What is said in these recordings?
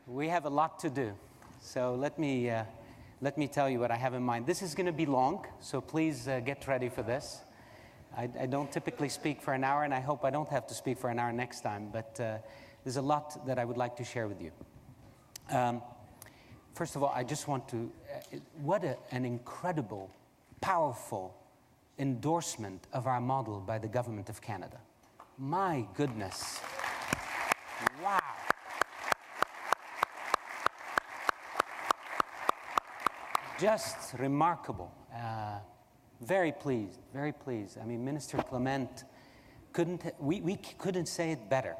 We have a lot to do, so let me tell you what I have in mind. This is going to be long, so please get ready for this. I don't typically speak for an hour, and I hope I don't have to speak for an hour next time, but there's a lot that I would like to share with you. First of all, I just want to, what an incredible, powerful endorsement of our model by the government of Canada. My goodness. Wow. Just remarkable. Very pleased, very pleased. I mean, Minister Clement we couldn't say it better.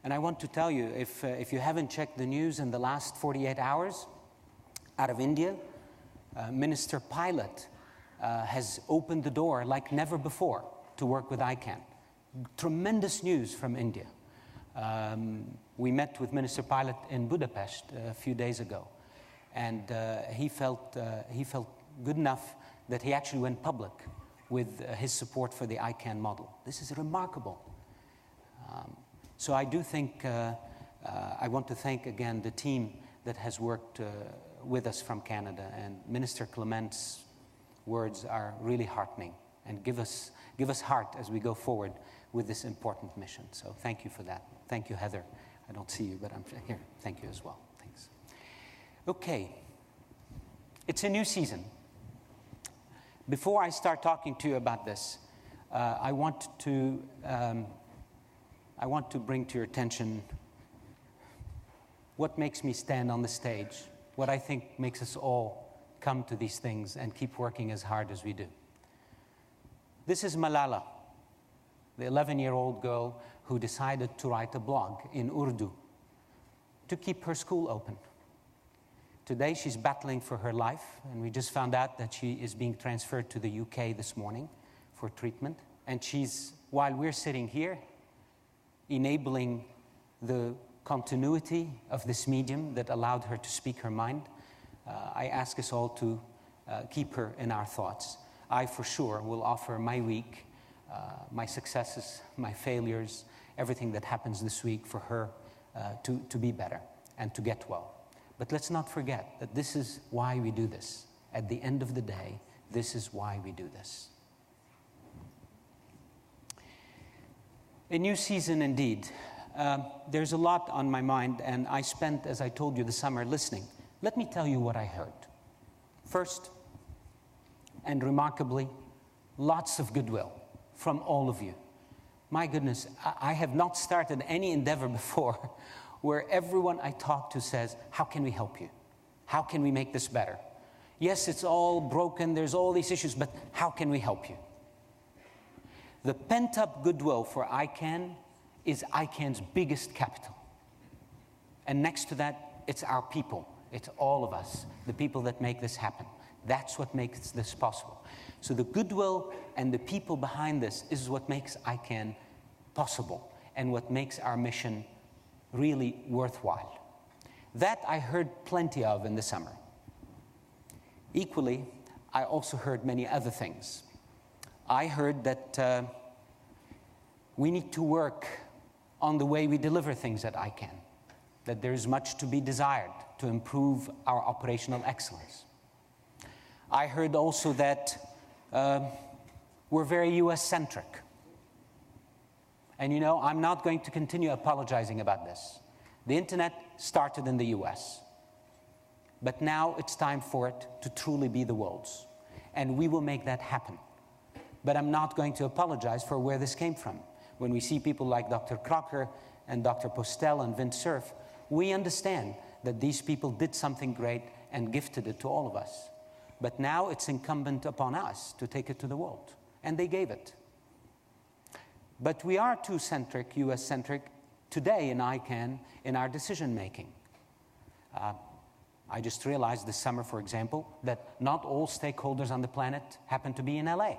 And I want to tell you, if you haven't checked the news in the last 48 hours, out of India, Minister Pilot has opened the door like never before to work with ICANN. Tremendous news from India. We met with Minister Pilot in Budapest a few days ago, and he felt good enough that he actually went public with his support for the ICANN model. This is remarkable. So I do think, I want to thank again the team that has worked with us from Canada, and Minister Clement's words are really heartening and give us heart as we go forward with this important mission. So thank you for that. Thank you, Heather. I don't see you, but I'm here. Thank you as well. Thanks. Okay. It's a new season. Before I start talking to you about this, I want to bring to your attention what makes me stand on the stage, what I think makes us all come to these things and keep working as hard as we do. This is Malala, the 11-year-old girl who decided to write a blog in Urdu to keep her school open. Today, she's battling for her life, and we just found out that she is being transferred to the UK this morning for treatment. And she's, while we're sitting here, enabling the continuity of this medium that allowed her to speak her mind. I ask us all to keep her in our thoughts. I, for sure, will offer my week, my successes, my failures, everything that happens this week for her to be better and to get well. But let's not forget that this is why we do this. At the end of the day, this is why we do this. A new season indeed. There's a lot on my mind, and I spent, as I told you, the summer listening. Let me tell you what I heard. First, and remarkably, lots of goodwill from all of you. My goodness, I have not started any endeavor before where everyone I talk to says, how can we help you? How can we make this better? Yes, it's all broken, there's all these issues, but how can we help you? The pent-up goodwill for ICANN is ICANN's biggest capital. And next to that, it's our people. It's all of us, the people that make this happen. That's what makes this possible. So the goodwill and the people behind this is what makes ICANN possible and what makes our mission really worthwhile. That I heard plenty of in the summer. Equally, I also heard many other things. I heard that we need to work on the way we deliver things at ICANN, that there is much to be desired to improve our operational excellence. I heard also that we're very US-centric. And you know, I'm not going to continue apologizing about this. The internet started in the US. But now it's time for it to truly be the world's. And we will make that happen. But I'm not going to apologize for where this came from. When we see people like Dr. Crocker and Dr. Postel and Vint Cerf, we understand that these people did something great and gifted it to all of us. But now it's incumbent upon us to take it to the world. And they gave it. But we are too centric, US-centric, today in ICANN in our decision-making. I just realized this summer, for example, that not all stakeholders on the planet happen to be in LA.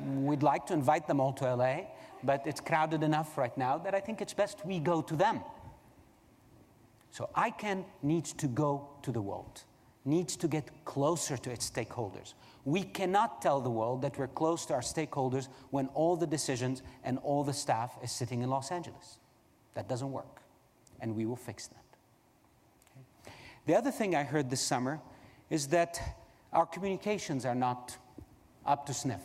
We'd like to invite them all to LA, but it's crowded enough right now that I think it's best we go to them. So ICANN needs to go to the world, needs to get closer to its stakeholders. We cannot tell the world that we're close to our stakeholders when all the decisions and all the staff is sitting in Los Angeles. That doesn't work, and we will fix that. Okay. The other thing I heard this summer is that our communications are not up to snuff.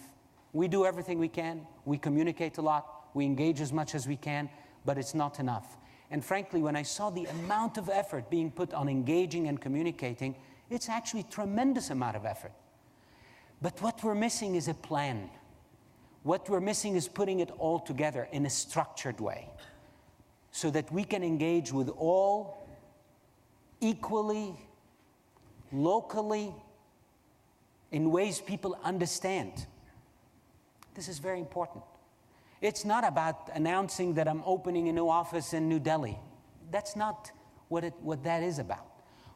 We do everything we can, we communicate a lot, we engage as much as we can, but it's not enough. And frankly, when I saw the amount of effort being put on engaging and communicating, it's actually a tremendous amount of effort. But what we're missing is a plan. What we're missing is putting it all together in a structured way so that we can engage with all equally, locally, in ways people understand. This is very important. It's not about announcing that I'm opening a new office in New Delhi. That's not what that is about.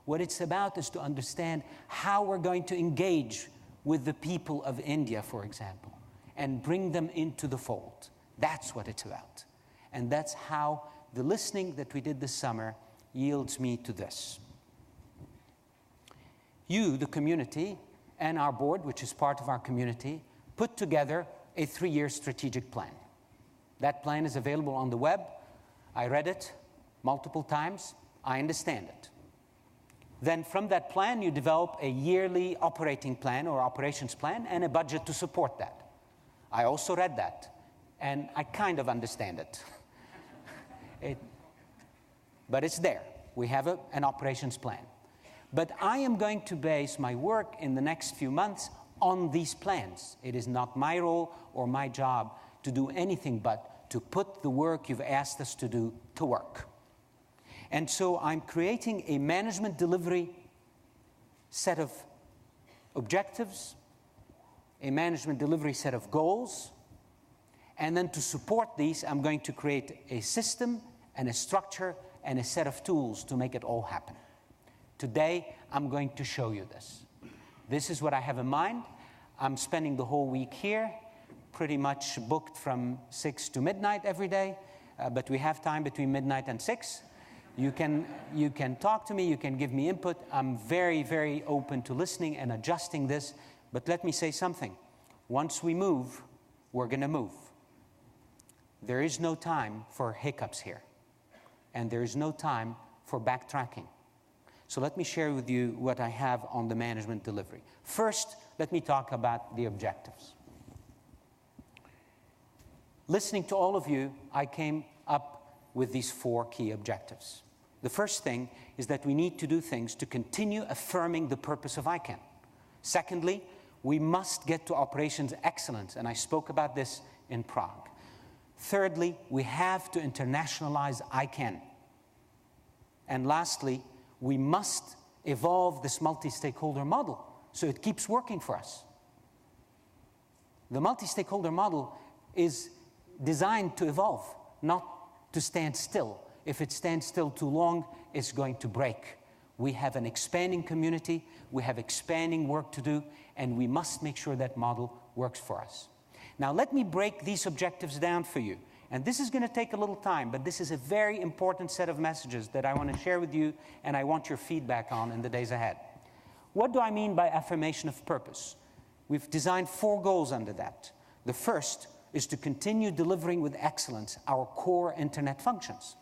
What it's about is to understand how we're going to engage with the people of India, for example, and bring them into the fold. That's what it's about. And that's how the listening that we did this summer yields me to this. You, the community, and our board, which is part of our community, put together a 3-year strategic plan. That plan is available on the web. I read it multiple times. I understand it. Then from that plan, you develop a yearly operating plan or operations plan and a budget to support that. I also read that, and I kind of understand it. But it's there. We have an operations plan. But I am going to base my work in the next few months on these plans. It is not my role or my job to do anything but to put the work you've asked us to do to work. And so I'm creating a management delivery set of objectives, a management delivery set of goals, and then to support these, I'm going to create a system and a structure and a set of tools to make it all happen. Today, I'm going to show you this. This is what I have in mind. I'm spending the whole week here, pretty much booked from 6 to midnight every day, but we have time between midnight and 6. You can talk to me, you can give me input. I'm very, very open to listening and adjusting this. But let me say something. Once we move, we're going to move. There is no time for hiccups here. And there is no time for backtracking. So let me share with you what I have on the management delivery. First, let me talk about the objectives. Listening to all of you, I came up with these 4 key objectives. The first thing is that we need to do things to continue affirming the purpose of ICANN. Secondly, we must get to operations excellence, and I spoke about this in Prague. Thirdly, we have to internationalize ICANN. And lastly, we must evolve this multi-stakeholder model so it keeps working for us. The multi-stakeholder model is designed to evolve, not to stand still. If it stands still too long, it's going to break. We have an expanding community, we have expanding work to do, and we must make sure that model works for us. Now, let me break these objectives down for you. And this is going to take a little time, but this is a very important set of messages that I want to share with you, and I want your feedback on in the days ahead. What do I mean by affirmation of purpose? We've designed 4 goals under that. The first is to continue delivering with excellence our core internet functions,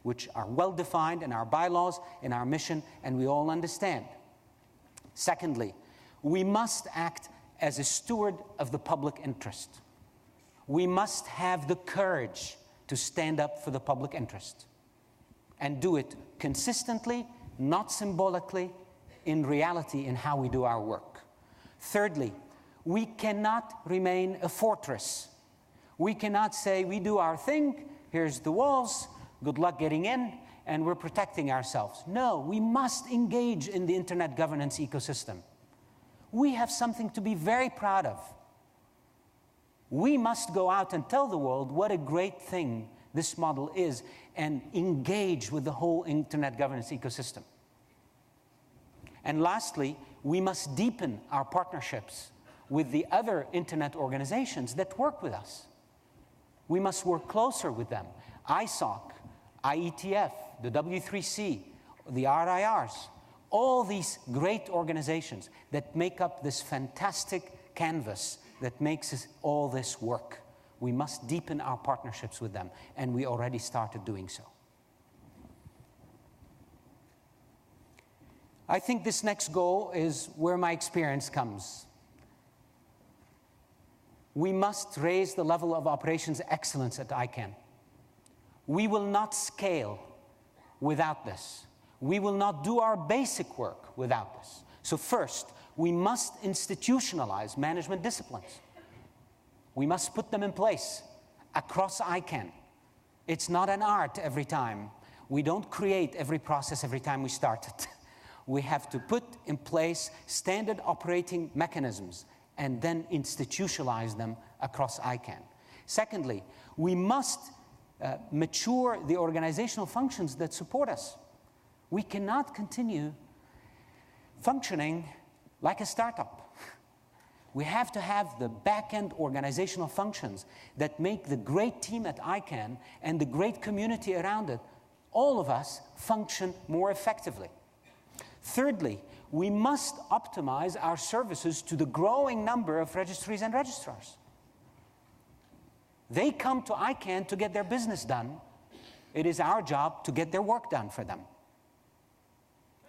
which are well-defined in our bylaws, in our mission, and we all understand. Secondly, we must act as a steward of the public interest. We must have the courage to stand up for the public interest and do it consistently, not symbolically, in reality in how we do our work. Thirdly, we cannot remain a fortress. We cannot say, we do our thing, here's the walls, good luck getting in, and we're protecting ourselves. No, we must engage in the internet governance ecosystem. We have something to be very proud of. We must go out and tell the world what a great thing this model is and engage with the whole internet governance ecosystem. And lastly, we must deepen our partnerships with the other internet organizations that work with us. We must work closer with them. ISOC, IETF, the W3C, the RIRs, all these great organizations that make up this fantastic canvas that makes all this work. We must deepen our partnerships with them, and we already started doing so. I think this next goal is where my experience comes. We must raise the level of operations excellence at ICANN. We will not scale without this. We will not do our basic work without this. So first, we must institutionalize management disciplines. We must put them in place across ICANN. It's not an art every time. We don't create every process every time we start it. We have to put in place standard operating mechanisms and then institutionalize them across ICANN. Secondly, we must mature the organizational functions that support us. We cannot continue functioning like a startup. We have to have the back-end organizational functions that make the great team at ICANN and the great community around it, all of us, function more effectively. Thirdly, we must optimize our services to the growing number of registries and registrars. They come to ICANN to get their business done. It is our job to get their work done for them.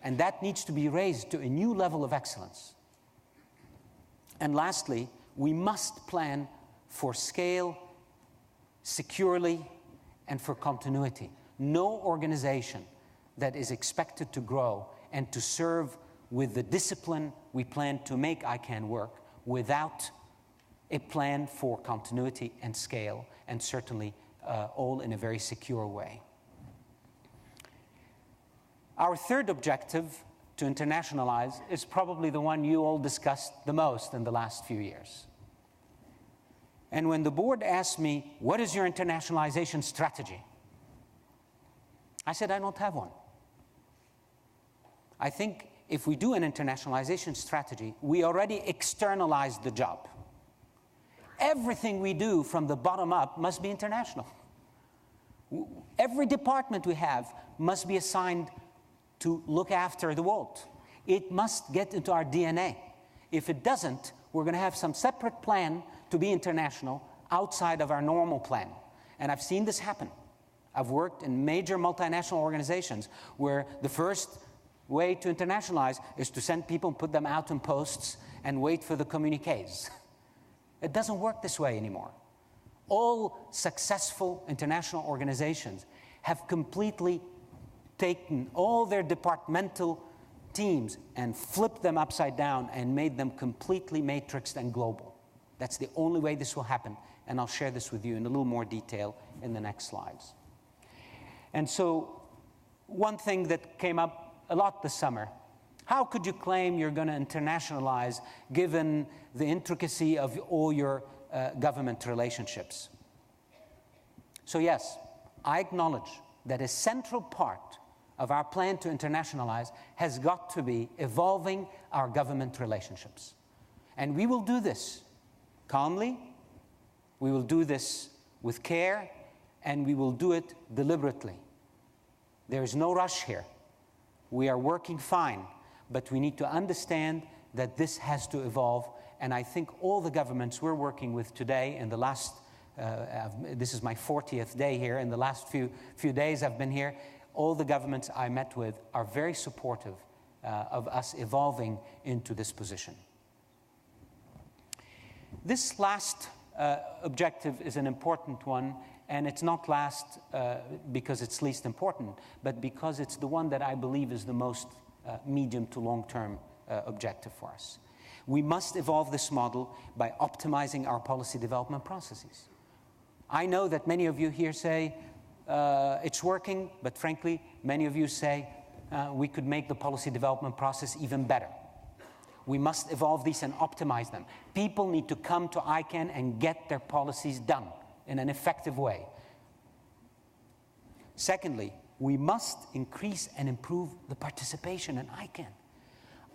And that needs to be raised to a new level of excellence. And lastly, we must plan for scale, securely, and for continuity. No organization that is expected to grow and to serve with the discipline we plan to make ICANN work without a plan for continuity and scale, and certainly all in a very secure way. Our third objective, to internationalize, is probably the one you all discussed the most in the last few years. And when the board asked me, what is your internationalization strategy? I said, I don't have one. I think if we do an internationalization strategy, we already externalized the job. Everything we do from the bottom up must be international. Every department we have must be assigned to look after the world. It must get into our DNA. If it doesn't, we're going to have some separate plan to be international outside of our normal plan. And I've seen this happen. I've worked in major multinational organizations where the first way to internationalize is to send people and put them out in posts and wait for the communiques. It doesn't work this way anymore. All successful international organizations have completely taken all their departmental teams and flipped them upside down and made them completely matrixed and global. That's the only way this will happen, and I'll share this with you in a little more detail in the next slides. And so, one thing that came up a lot this summer, how could you claim you're going to internationalize given the intricacy of all your government relationships? So yes, I acknowledge that a central part of our plan to internationalize has got to be evolving our government relationships. And we will do this calmly, we will do this with care, and we will do it deliberately. There is no rush here. We are working fine, but we need to understand that this has to evolve, and I think all the governments we're working with today in the last, this is my 40th day here, in the last few days I've been here, all the governments I met with are very supportive of us evolving into this position. This last objective is an important one, and it's not last because it's least important, but because it's the one that I believe is the most medium to long-term objective for us. We must evolve this model by optimizing our policy development processes. I know that many of you here say, it's working, but frankly, many of you say we could make the policy development process even better. We must evolve these and optimize them. People need to come to ICANN and get their policies done in an effective way. Secondly, we must increase and improve the participation in ICANN.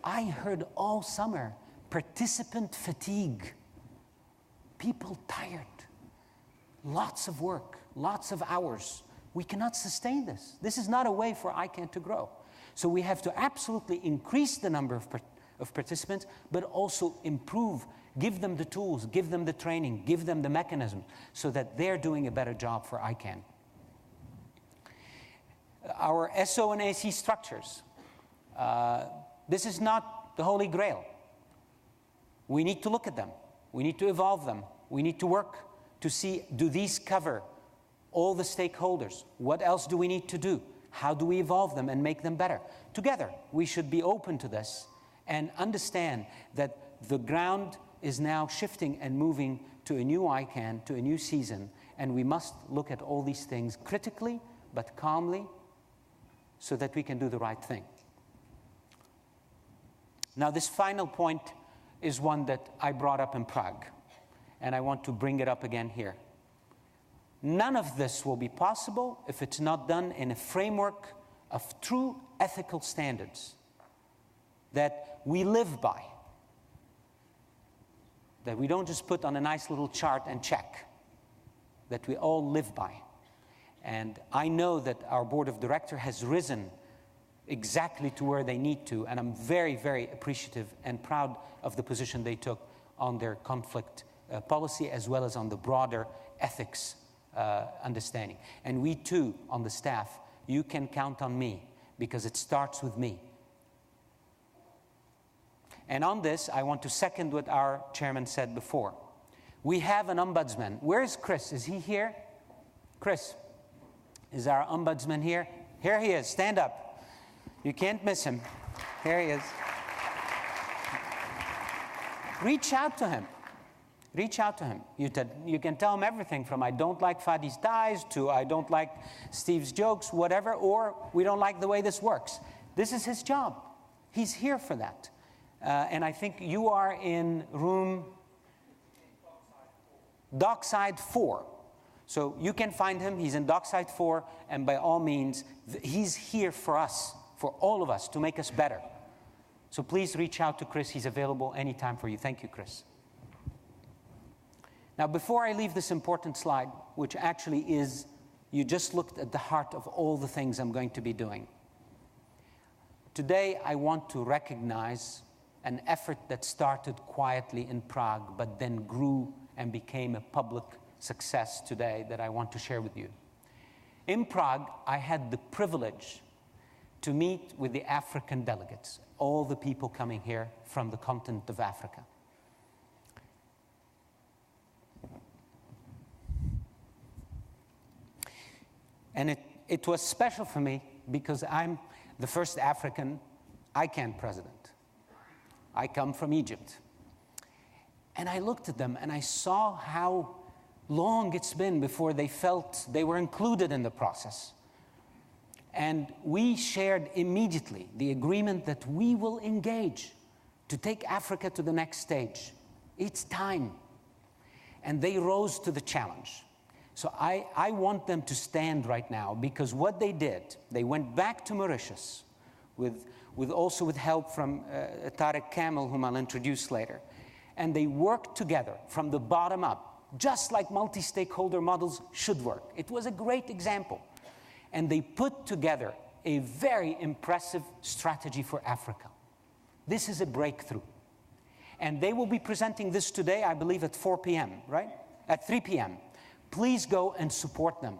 I heard all summer participant fatigue. People tired. Lots of work, lots of hours. We cannot sustain this. This is not a way for ICANN to grow. So we have to absolutely increase the number of participants, but also improve Give them the tools, give them the training, give them the mechanism so that they're doing a better job for ICANN. Our SO and AC structures. This is not the Holy Grail. We need to look at them. We need to evolve them. We need to work to see, do these cover all the stakeholders? What else do we need to do? How do we evolve them and make them better? Together, we should be open to this and understand that the ground is now shifting and moving to a new ICANN, to a new season, and we must look at all these things critically but calmly so that we can do the right thing. Now, this final point is one that I brought up in Prague, and I want to bring it up again here. None of this will be possible if it's not done in a framework of true ethical standards that we live by, that we don't just put on a nice little chart and check, that we all live by. And I know that our board of directors has risen exactly to where they need to, and I'm very, very appreciative and proud of the position they took on their conflict policy as well as on the broader ethics understanding. And we too, on the staff, you can count on me because it starts with me. And on this, I want to second what our chairman said before. We have an ombudsman. Where is Chris? Is he here? Chris, is our ombudsman here? Here he is. Stand up. You can't miss him. Here he is. Reach out to him. Reach out to him. You can tell him everything from I don't like Fadi's ties to I don't like Steve's jokes, whatever, or we don't like the way this works. This is his job. He's here for that. And I think you are in room Dockside 4. So you can find him. He's in Dockside 4. And by all means, he's here for us, for all of us, to make us better. So please reach out to Chris. He's available anytime for you. Thank you, Chris. Now, before I leave this important slide, which actually is, you just looked at the heart of all the things I'm going to be doing. Today, I want to recognize an effort that started quietly in Prague, but then grew and became a public success today that I want to share with you. In Prague, I had the privilege to meet with the African delegates, all the people coming here from the continent of Africa. And it was special for me because I'm the first African ICANN president. I come from Egypt. And I looked at them and I saw how long it's been before they felt they were included in the process. And we shared immediately the agreement that we will engage to take Africa to the next stage. It's time. And they rose to the challenge. So I want them to stand right now because what they did, they went back to Mauritius also with help from Tarek Kamel, whom I'll introduce later. And they worked together from the bottom up, just like multi-stakeholder models should work. It was a great example. And they put together a very impressive strategy for Africa. This is a breakthrough. And they will be presenting this today, I believe, at 4 p.m., right? At 3 p.m. Please go and support them,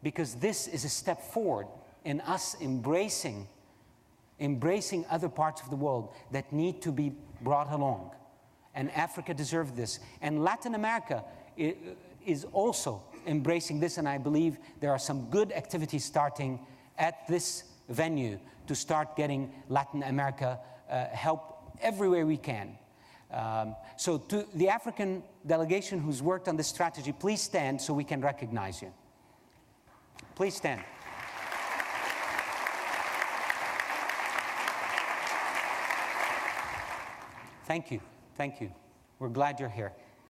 because this is a step forward in us embracing other parts of the world that need to be brought along. And Africa deserves this. And Latin America is also embracing this, and I believe there are some good activities starting at this venue to start getting Latin America help everywhere we can. So to the African delegation who's worked on this strategy, please stand so we can recognize you. Please stand. Thank you. Thank you. We're glad you're here.